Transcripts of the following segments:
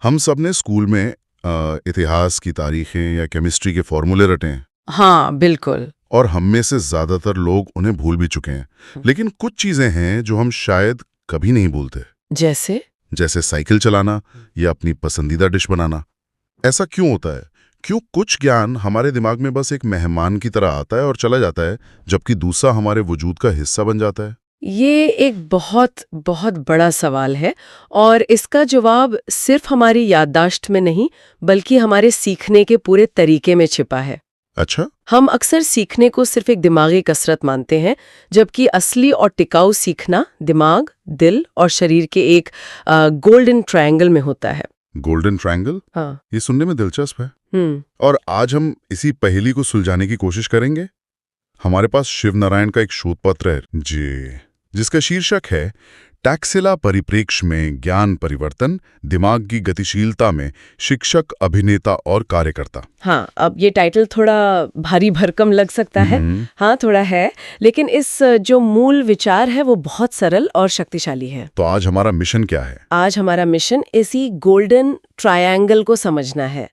हम सब ने स्कूल में इतिहास की तारीखें या केमिस्ट्री के फॉर्मूले रटे हैं। हाँ बिल्कुल। और हम में से ज्यादातर लोग उन्हें भूल भी चुके हैं। लेकिन कुछ चीजें हैं जो हम शायद कभी नहीं भूलते। जैसे साइकिल चलाना या अपनी पसंदीदा डिश बनाना। ऐसा क्यों होता है? क्यों कुछ ज्ञान हमारे दिमाग में बस एक मेहमान की तरह आता है और चला जाता है, जबकि दूसरा हमारे वजूद का हिस्सा बन जाता है? ये एक बहुत बहुत बड़ा सवाल है और इसका जवाब सिर्फ हमारी याददाश्त में नहीं बल्कि हमारे सीखने के पूरे तरीके में छिपा है। अच्छा। हम अक्सर सीखने को सिर्फ एक दिमागी कसरत मानते हैं, जबकि असली और टिकाऊ सीखना दिमाग, दिल और शरीर के एक गोल्डन ट्रायंगल में होता है। Golden triangle? हाँ। ये सुनने में दिलचस्प है। और आज हम इसी पहेली को सुलझाने की कोशिश करेंगे। हमारे पास शिव नारायण का एक शोध पत्र है जी, जिसका शीर्षक है टैक्सिला परिप्रेक्ष्य में ज्ञान परिवर्तन, दिमाग की गतिशीलता में शिक्षक, अभिनेता और कार्यकर्ता। हाँ, अब ये टाइटल थोड़ा भारी भरकम लग सकता है। हाँ, थोड़ा है, लेकिन इस जो मूल विचार है वो बहुत सरल और शक्तिशाली है। तो आज हमारा मिशन क्या है? आज हमारा मिशन इसी गोल्डन ट्रायंगल को समझना है।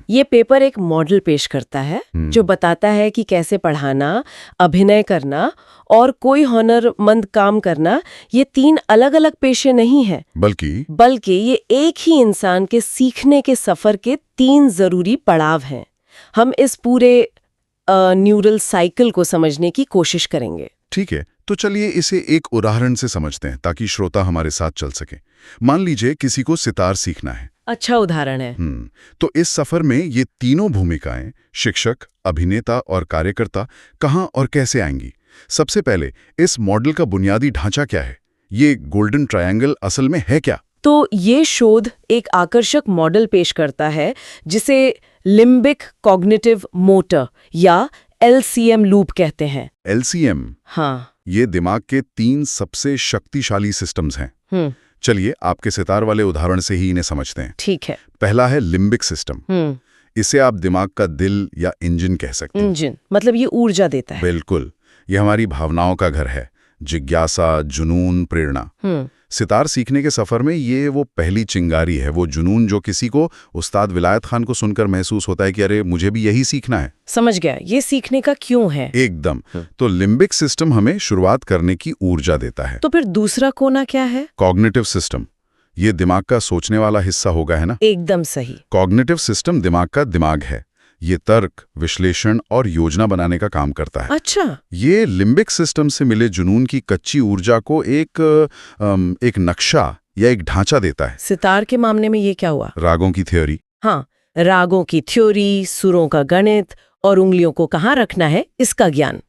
ये पेपर एक मॉडल पेश करता है जो बताता है कि कैसे पढ़ाना, अभिनय करना और कोई हुनरमंद काम करना ये 3 अलग-अलग पेशे नहीं हैं, बल्कि ये एक ही इंसान के सीखने के सफर के 3 जरूरी पड़ाव हैं। हम इस पूरे न्यूरल साइकिल को समझने की कोशिश करेंगे। ठीक है, तो चलिए इसे एक उदाहरण से समझते हैं ताकि श्रोता हमारे साथ चल सके। मान लीजिए किसी को सितार सीखना है। अच्छा उदाहरण है। तो इस सफर में ये तीनों भूमिकाएं, शिक्षक, अभिनेता और कार्यकर्ता, कहां और कैसे आएंगी? सबसे पहले इस मॉडल का बुनियादी ढांचा क्या है? ये गोल्डन ट्रायंगल असल में है क्या? तो ये शोध एक आकर्षक मॉडल पेश करता है जिसे लिम्बिक कॉग्निटिव मोटर या LCM लूप कहते हैं। LCM? हाँ। ये दिमाग के 3 सबसे शक्तिशाली सिस्टम्स हैं। चलिए आपके सितार वाले उदाहरण से ही इन्हें समझते हैं। ठीक है। पहला है लिम्बिक सिस्टम। इसे आप दिमाग का दिल या इंजन कह सकते हैं। इंजन मतलब ये ऊर्जा देता है। बिल्कुल, ये हमारी भावनाओं का घर है। जिज्ञासा, जुनून, प्रेरणा। सितार सीखने के सफर में ये वो पहली चिंगारी है, वो जुनून जो किसी को उस्ताद विलायत खान को सुनकर महसूस होता है कि अरे मुझे भी यही सीखना है। समझ गया, ये सीखने का क्यों है। एकदम। तो लिम्बिक सिस्टम हमें शुरुआत करने की ऊर्जा देता है। तो फिर दूसरा कोना क्या है? Cognitive system. ये दिमाग का सोचने वाला हिस्सा होगा, है ना? एकदम सही। कॉग्निटिव सिस्टम दिमाग का दिमाग है। ये तर्क, विश्लेषण और योजना बनाने का काम करता है। अच्छा। ये लिम्बिक सिस्टम से मिले जुनून की कच्ची ऊर्जा को एक नक्शा या एक ढांचा देता है। सितार के मामले में ये क्या हुआ? रागों की थ्योरी। हाँ, रागों की थ्योरी, सुरों का गणित और उंगलियों को कहाँ रखना है इसका ज्ञान।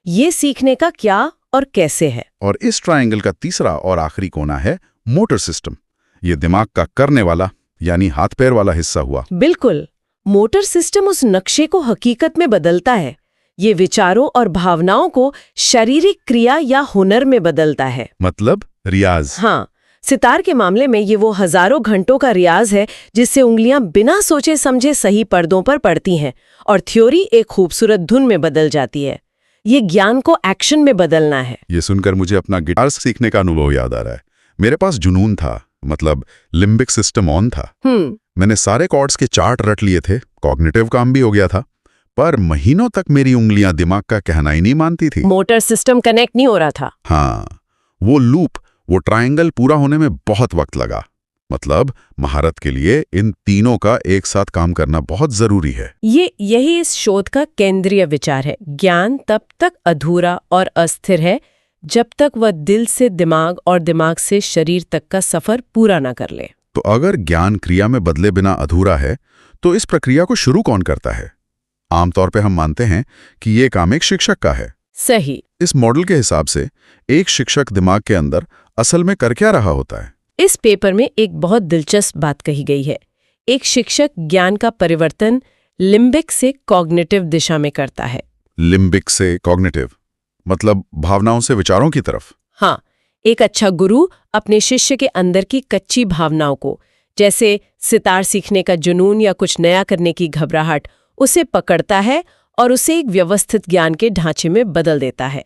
ये सीखने का क्या और कैसे है। और इस ट्रायंगल का तीसरा और आखिरी कोना है मोटर सिस्टम। ये दिमाग का करने वाला यानी हाथ पैर वाला हिस्सा हुआ। बिल्कुल, मोटर सिस्टम उस नक्शे को हकीकत में बदलता है। ये विचारों और भावनाओं को शारीरिक क्रिया या हुनर में बदलता है। मतलब रियाज। हाँ, सितार के मामले में ये वो हजारों घंटों का रियाज है जिससे उंगलियां बिना सोचे समझे सही पर्दों पर पड़ती हैं और थ्योरी एक खूबसूरत धुन में बदल जाती है। ये ज्ञान को एक्शन में बदलना है। ये सुनकर मुझे अपना गिटार सीखने का अनुभव याद आ रहा है। मेरे पास जुनून था, मतलब लिम्बिक सिस्टम ऑन था। मैंने सारे कॉर्ड्स के चार्ट रट लिए थे, कॉग्निटिव काम भी हो गया था, पर महीनों तक मेरी उंगलियां दिमाग का कहना ही नहीं मानती थी। मोटर सिस्टम कनेक्ट नहीं हो रहा था। हाँ, वो लूप, वो ट्रायंगल पूरा होने में बहुत वक्त लगा। मतलब महारत के लिए इन तीनों का एक साथ काम करना बहुत जरूरी है। यही इस शोध का केंद्रीय विचार है। ज्ञान तब तक अधूरा और अस्थिर है जब तक वह दिल से दिमाग और दिमाग से शरीर तक का सफर पूरा ना कर ले। तो अगर ज्ञान क्रिया में बदले बिना अधूरा है, तो इस प्रक्रिया को शुरू कौन करता है? आमतौर पे हम मानते हैं कि ये काम एक शिक्षक का है। सही। इस मॉडल के हिसाब से एक शिक्षक दिमाग के अंदर असल में कर क्या रहा होता है? इस पेपर में एक बहुत दिलचस्प बात कही गई है। एक शिक्षक ज्ञान का परिवर्तन लिम्बिक से कॉग्निटिव दिशा में करता है। लिम्बिक से कॉग्निटिव मतलब भावनाओं से विचारों की तरफ। हाँ, एक अच्छा गुरु अपने शिष्य के अंदर की कच्ची भावनाओं को, जैसे सितार सीखने का जुनून या कुछ नया करने की घबराहट, उसे पकड़ता है और उसे एक व्यवस्थित ज्ञान के ढांचे में बदल देता है।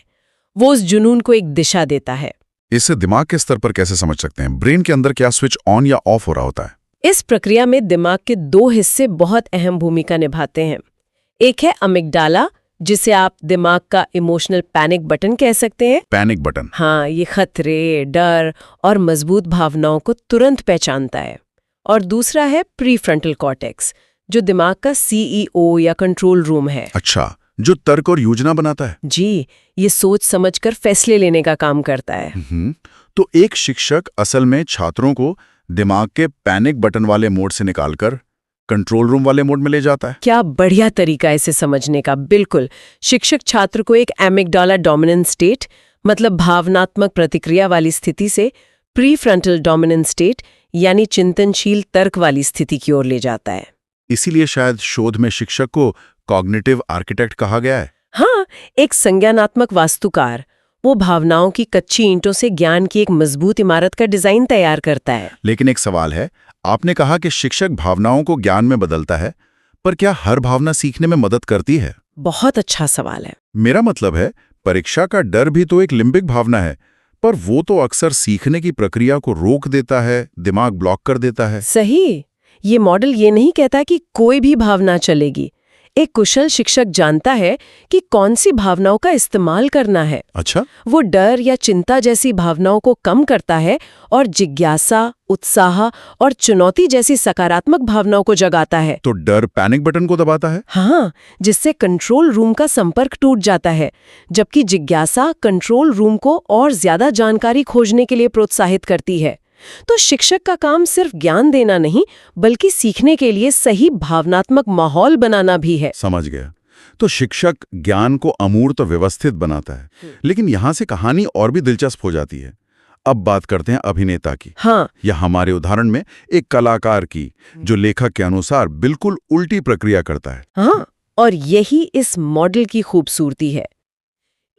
वो उस जुनून को एक दिशा देता है। इसे दिमाग के स्तर पर कैसे समझ सकते हैं? ब्रेन के अंदर क्या स्विच ऑन या ऑफ हो रहा होता है? इस प्रक्रिया में दिमाग के दो हिस्से बहुत अहम भूमिका निभाते हैं। एक है अमिगडाला, जिसे आप दिमाग का इमोशनल पैनिक बटन कह सकते हैं। Panic button. हाँ, ये खतरे, डर और मजबूत भावनाओं को तुरंत पहचानता है। और दूसरा है प्रीफ्रंटल कॉर्टेक्स, जो दिमाग का CEO या कंट्रोल रूम है। अच्छा, जो तर्क और योजना बनाता है। जी, ये सोच समझकर फैसले लेने का काम करता है। तो एक शिक्षक असल में छात्रों को दिमाग के पैनिक बटन वाले मोड से निकालकर कंट्रोल रूम वाले मोड में ले जाता है। क्या बढ़िया तरीका है इसे समझने का। बिल्कुल, शिक्षक छात्र को एक एमिगडाला डोमिनेंट स्टेट, मतलब भावनात्मक प्रतिक्रिया वाली स्थिति से प्रीफ्रंटल डोमिनेंट स्टेट, यानी चिंतनशील तर्क वाली स्थिति की ओर ले जाता है। इसीलिए शायद शोध में शिक्षक को कॉग्निटिव आर्किटेक्ट कहा गया है। हाँ, एक संज्ञानात्मक वास्तुकार। वो भावनाओं की कच्ची ईंटों से ज्ञान की एक मजबूत इमारत का डिजाइन तैयार करता है। लेकिन एक सवाल है, आपने कहा कि शिक्षक भावनाओं को ज्ञान में बदलता है, पर क्या हर भावना सीखने में मदद करती है? बहुत अच्छा सवाल है। मेरा मतलब है, परीक्षा का डर भी तो एक लिम्बिक भावना है, पर वो तो अक्सर सीखने की प्रक्रिया को रोक देता है, दिमाग ब्लॉक कर देता है। सही। ये मॉडल ये नहीं कहता कि कोई भी भावना चलेगी। एक कुशल शिक्षक जानता है कि कौन सी भावनाओं का इस्तेमाल करना है। अच्छा। वो डर या चिंता जैसी भावनाओं को कम करता है और जिज्ञासा, उत्साह और चुनौती जैसी सकारात्मक भावनाओं को जगाता है। तो डर पैनिक बटन को दबाता है? हाँ, जिससे कंट्रोल रूम का संपर्क टूट जाता है, जबकि जिज्ञासा कंट्रोल रूम को और ज्यादा जानकारी खोजने के लिए प्रोत्साहित करती है। तो शिक्षक का काम सिर्फ ज्ञान देना नहीं, बल्कि सीखने के लिए सही भावनात्मक माहौल बनाना भी है। समझ गया। तो शिक्षक ज्ञान को अमूर्त और व्यवस्थित बनाता है। लेकिन यहाँ से कहानी और भी दिलचस्प हो जाती है। अब बात करते हैं अभिनेता की। हाँ, या हमारे उदाहरण में एक कलाकार की, जो लेखक के अनुसार बिल्कुल उल्टी प्रक्रिया करता है। हाँ, और यही इस मॉडल की खूबसूरती है।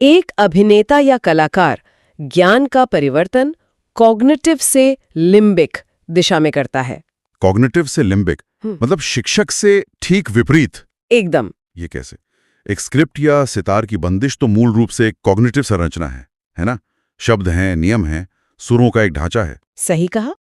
एक अभिनेता या कलाकार ज्ञान का परिवर्तन कॉग्निटिव से लिम्बिक दिशा में करता है। कॉग्निटिव से लिम्बिक मतलब शिक्षक से ठीक विपरीत। एकदम। ये कैसे? एक स्क्रिप्ट या सितार की बंदिश तो मूल रूप से एक कॉग्निटिव संरचना है ना? शब्द हैं, नियम हैं, सुरों का एक ढांचा है। सही कहा।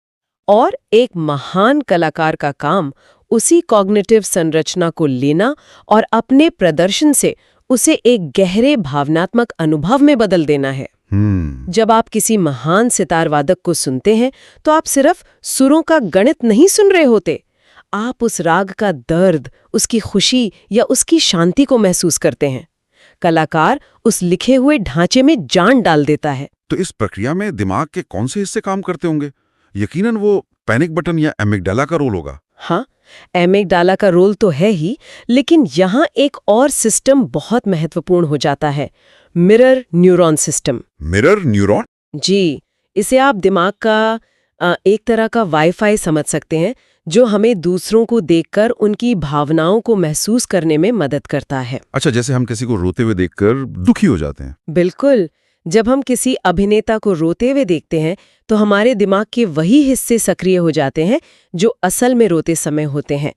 और एक महान कलाकार का काम उसी कॉग्निटिव संरचना को लेना और अपने प्रदर्शन से उसे एक गहरे भावनात्मक अनुभव में बदल देना है। जब आप किसी महान सितार वादक को सुनते हैं, तो आप सिर्फ सुरों का गणित नहीं सुन रहे होते, आप उस राग का दर्द, उसकी खुशी या उसकी शांति को महसूस करते हैं। कलाकार उस लिखे हुए ढांचे में जान डाल देता है। तो इस प्रक्रिया में दिमाग के कौन से हिस्से काम करते होंगे? यकीनन वो पैनिक बटन या एमिगडाला का रोल होगा। हाँ, एमिगडाला का रोल तो है ही, लेकिन यहाँ एक और सिस्टम बहुत महत्वपूर्ण हो जाता है, mirror neuron system. Mirror neuron? जी, इसे आप दिमाग का एक तरह का वाईफाई समझ सकते हैं, जो हमें दूसरों को देखकर उनकी भावनाओं को महसूस करने में मदद करता है। अच्छा, जैसे हम किसी को रोते हुए देखकर दुखी हो जाते हैं। बिल्कुल। जब हम किसी अभिनेता को रोते हुए देखते हैं, तो हमारे दिमाग के वही हिस्से सक्रिय हो जाते हैं जो असल में रोते समय होते हैं।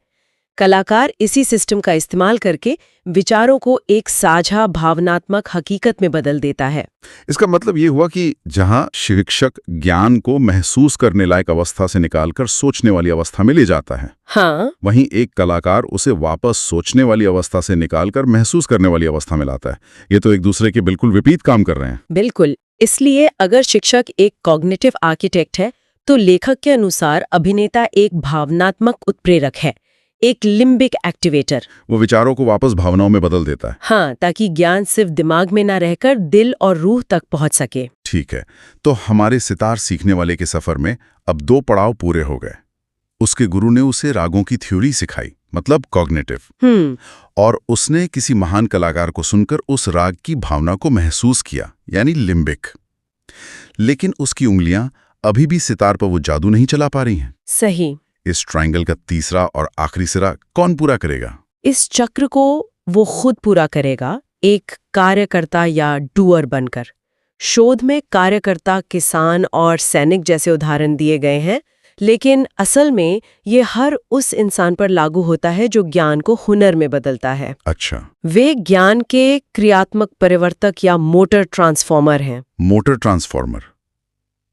कलाकार इसी सिस्टम का इस्तेमाल करके विचारों को एक साझा भावनात्मक हकीकत में बदल देता है। इसका मतलब ये हुआ कि जहां शिक्षक ज्ञान को महसूस करने लायक अवस्था से निकालकर सोचने वाली अवस्था में ले जाता है, हाँ, वहीं एक कलाकार उसे वापस सोचने वाली अवस्था से निकालकर महसूस करने वाली अवस्था में लाता है। ये तो एक दूसरे के बिल्कुल विपरीत काम कर रहे हैं। बिल्कुल। इसलिए अगर शिक्षक एक कॉग्निटिव आर्किटेक्ट है, तो लेखक के अनुसार अभिनेता एक भावनात्मक उत्प्रेरक है, एक लिम्बिक एक्टिवेटर। वो विचारों को वापस भावनाओं में बदल देता है। हाँ, ताकि ज्ञान सिर्फ दिमाग में ना रहकर दिल और रूह तक पहुंच सके। ठीक है, तो हमारे सितार सीखने वाले के सफर में अब 2 पड़ाव पूरे हो गए। उसके गुरु ने उसे रागों की थ्योरी सिखाई, मतलब कॉग्निटिव, और उसने किसी महान कलाकार को सुनकर उस राग की भावना को महसूस किया, यानी लिम्बिक। लेकिन उसकी उंगलियां अभी भी सितार पर वो जादू नहीं चला पा रही हैं। सही। इस ट्रायंगल का तीसरा और आखिरी सिरा कौन पूरा करेगा? इस चक्र को वो खुद पूरा करेगा, एक कार्यकर्ता या डूअर बनकर। शोध में कार्यकर्ता, किसान और सैनिक जैसे उदाहरण दिए गए हैं, लेकिन असल में ये हर उस इंसान पर लागू होता है जो ज्ञान को हुनर में बदलता है। अच्छा, वे ज्ञान के क्रियात्मक परिवर्तक या मोटर ट्रांसफॉर्मर हैं। Motor transformer.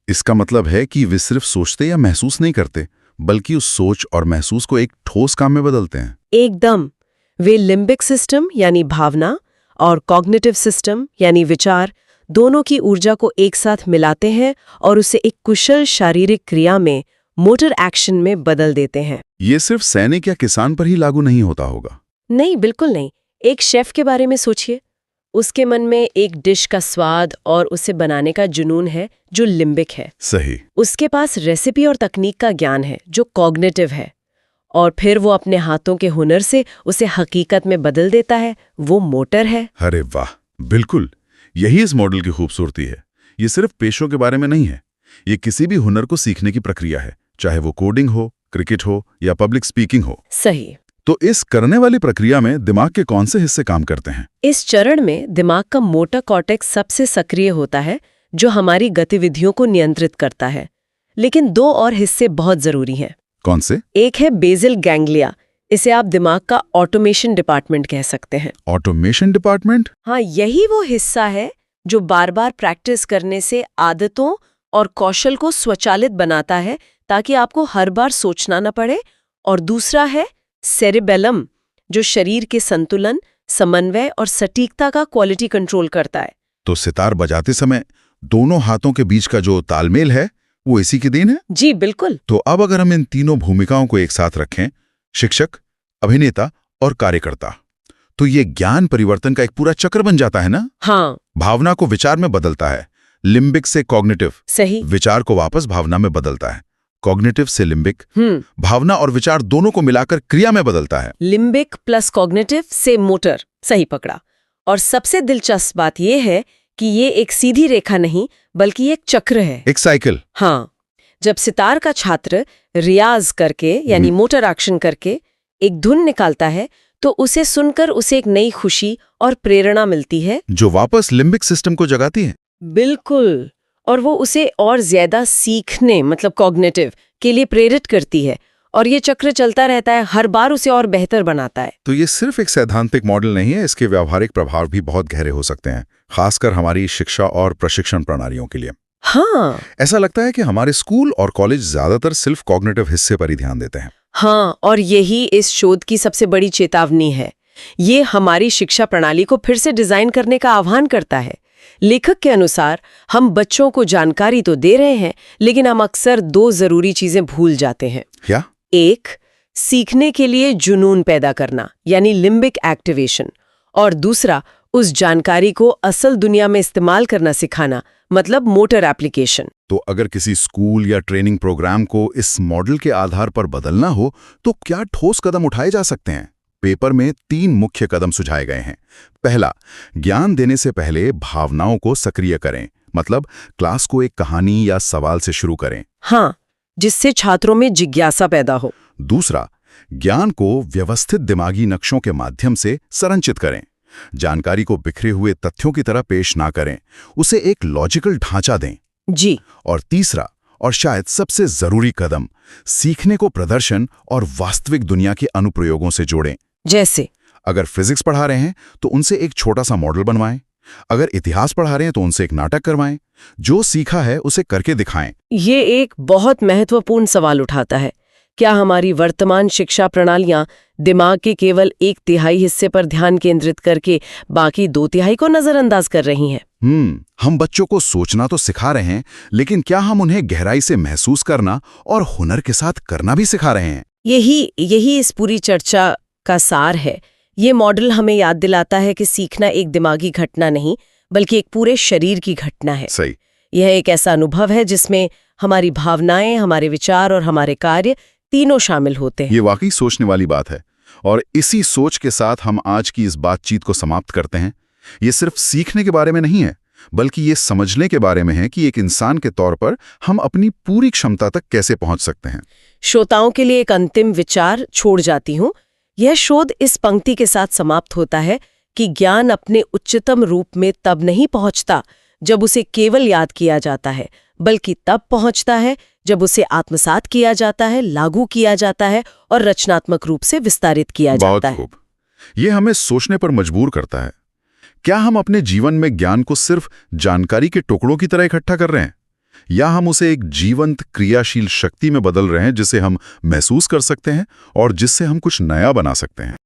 इसका मतलब है कि वे सिर्फ सोचते या महसूस नहीं करते, बल्कि उस सोच और महसूस को एक ठोस काम में बदलते हैं। एकदम। वे लिम्बिक सिस्टम यानी भावना और कॉग्निटिव सिस्टम यानी विचार दोनों की ऊर्जा को एक साथ मिलाते हैं और उसे एक कुशल शारीरिक क्रिया में, मोटर एक्शन में बदल देते हैं। ये सिर्फ सैनिक या किसान पर ही लागू नहीं होता होगा। नहीं, बिल्कुल नहीं। एक शेफ के बारे में सोचिए। उसके मन में एक डिश का स्वाद और उसे बनाने का जुनून है जो लिम्बिक है। सही। उसके पास रेसिपी और तकनीक का ज्ञान है जो कॉग्निटिव है, और फिर वो अपने हाथों के हुनर से उसे हकीकत में बदल देता है, वो मोटर है। अरे वाह, बिल्कुल यही इस मॉडल की खूबसूरती है। ये सिर्फ पेशों के बारे में नहीं है, ये किसी भी हुनर को सीखने की प्रक्रिया है, चाहे वो कोडिंग हो, क्रिकेट हो या पब्लिक स्पीकिंग हो। सही। तो इस करने वाली प्रक्रिया में दिमाग के कौन से हिस्से काम करते हैं? इस चरण में दिमाग का मोटर कॉर्टेक्स सबसे सक्रिय होता है, जो हमारी गतिविधियों को नियंत्रित करता है। लेकिन दो और हिस्से बहुत जरूरी हैं। कौन से? एक है बेसल गैंग्लिया। इसे आप दिमाग का ऑटोमेशन डिपार्टमेंट कह सकते हैं। Automation department? हाँ, यही वो हिस्सा है जो बार बार प्रैक्टिस करने से आदतों और कौशल को स्वचालित बनाता है, ताकि आपको हर बार सोचना न पड़े। और दूसरा है सेरेबेलम, जो शरीर के संतुलन, समन्वय और सटीकता का क्वालिटी कंट्रोल करता है। तो सितार बजाते समय दोनों हाथों के बीच का जो तालमेल है वो इसी की देन है? जी बिल्कुल। तो अब अगर हम इन तीनों भूमिकाओं को एक साथ रखें, शिक्षक, अभिनेता और कार्यकर्ता, तो ये ज्ञान परिवर्तन का एक पूरा चक्र बन जाता है ना? हाँ। भावना को विचार में बदलता है, लिम्बिक से कॉग्निटिव, सही। विचार को वापस भावना में बदलता है, कॉग्निटिव से लिम्बिक, भावना और विचार दोनों को मिलाकर क्रिया में बदलता है। लिम्बिक प्लस कॉग्निटिव से मोटर। सही पकड़ा। और सबसे दिलचस्प बात यह है कि ये एक सीधी रेखा नहीं, बल्कि एक चक्र है, एक साइकिल। हाँ। जब सितार का छात्र रियाज करके यानी मोटर एक्शन करके एक धुन निकालता है, तो उसे सुनकर उसे एक नई खुशी और प्रेरणा मिलती है, जो वापस लिम्बिक सिस्टम को जगाती है। बिल्कुल। और वो उसे और ज्यादा सीखने, मतलब कॉग्निटिव के लिए प्रेरित करती है, और ये चक्र चलता रहता है, हर बार उसे और बेहतर बनाता है। तो ये सिर्फ एक सैद्धांतिक मॉडल नहीं है, इसके व्यावहारिक प्रभाव भी बहुत गहरे हो सकते हैं, खासकर हमारी शिक्षा और प्रशिक्षण प्रणालियों के लिए। हाँ। ऐसा लगता है कि हमारे स्कूल और कॉलेज ज्यादातर सिर्फ कॉग्निटिव हिस्से पर ही ध्यान देते हैं। हाँ, और यही इस शोध की सबसे बड़ी चेतावनी है। ये हमारी शिक्षा प्रणाली को फिर से डिजाइन करने का आह्वान करता है। लेखक के अनुसार हम बच्चों को जानकारी तो दे रहे हैं, लेकिन हम अक्सर दो जरूरी चीजें भूल जाते हैं। क्या? एक, सीखने के लिए जुनून पैदा करना यानी लिम्बिक एक्टिवेशन, और दूसरा, उस जानकारी को असल दुनिया में इस्तेमाल करना सिखाना, मतलब मोटर एप्लीकेशन। तो अगर किसी स्कूल या ट्रेनिंग प्रोग्राम को इस मॉडल के आधार पर बदलना हो, तो क्या ठोस कदम उठाए जा सकते हैं? पेपर में 3 मुख्य कदम सुझाए गए हैं। पहला, ज्ञान देने से पहले भावनाओं को सक्रिय करें, मतलब क्लास को एक कहानी या सवाल से शुरू करें। हाँ, जिससे छात्रों में जिज्ञासा पैदा हो। दूसरा, ज्ञान को व्यवस्थित दिमागी नक्शों के माध्यम से संरचित करें। जानकारी को बिखरे हुए तथ्यों की तरह पेश ना करें, उसे एक लॉजिकल ढांचा दें। जी। और तीसरा, और शायद सबसे जरूरी कदम, सीखने को प्रदर्शन और वास्तविक दुनिया के अनुप्रयोगों से जोड़ें। जैसे अगर फिजिक्स पढ़ा रहे हैं तो उनसे एक छोटा सा मॉडल बनवाएं, अगर इतिहास पढ़ा रहे हैं तो उनसे एक नाटक करवाएं, जो सीखा है उसे करके दिखाएं। ये एक बहुत महत्वपूर्ण सवाल उठाता है। क्या हमारी वर्तमान शिक्षा प्रणालियां दिमाग के केवल 1/3 हिस्से पर ध्यान केंद्रित करके बाकी 2/3 को नजरअंदाज कर रही हैं? हम बच्चों को सोचना तो सिखा रहे हैं, लेकिन क्या हम उन्हें गहराई से महसूस करना और हुनर के साथ करना भी सिखा रहे हैं? यही इस पूरी चर्चा का सार है। ये मॉडल हमें याद दिलाता है कि सीखना एक दिमागी घटना नहीं, बल्कि एक पूरे शरीर की घटना है। सही। यह एक ऐसा अनुभव है जिसमें हमारी भावनाएं, हमारे विचार और हमारे कार्य तीनों शामिल होते हैं। ये वाकई सोचने वाली बात है, और इसी सोच के साथ हम आज की इस बातचीत को समाप्त करते हैं। ये सिर्फ सीखने के बारे में नहीं है, बल्कि ये समझने के बारे में है कि एक इंसान के तौर पर हम अपनी पूरी क्षमता तक कैसे पहुंच सकते हैं। श्रोताओं के लिए एक अंतिम विचार छोड़ जाती हूँ। यह शोध इस पंक्ति के साथ समाप्त होता है कि ज्ञान अपने उच्चतम रूप में तब नहीं पहुंचता जब उसे केवल याद किया जाता है, बल्कि तब पहुंचता है जब उसे आत्मसात किया जाता है, लागू किया जाता है और रचनात्मक रूप से विस्तारित किया जाता है। बहुत खूब। ये हमें सोचने पर मजबूर करता है। क्या हम अपने जीवन में ज्ञान को सिर्फ जानकारी के टुकड़ों की तरह इकट्ठा कर रहे हैं, या हम उसे एक जीवंत क्रियाशील शक्ति में बदल रहे हैं जिसे हम महसूस कर सकते हैं और जिससे हम कुछ नया बना सकते हैं।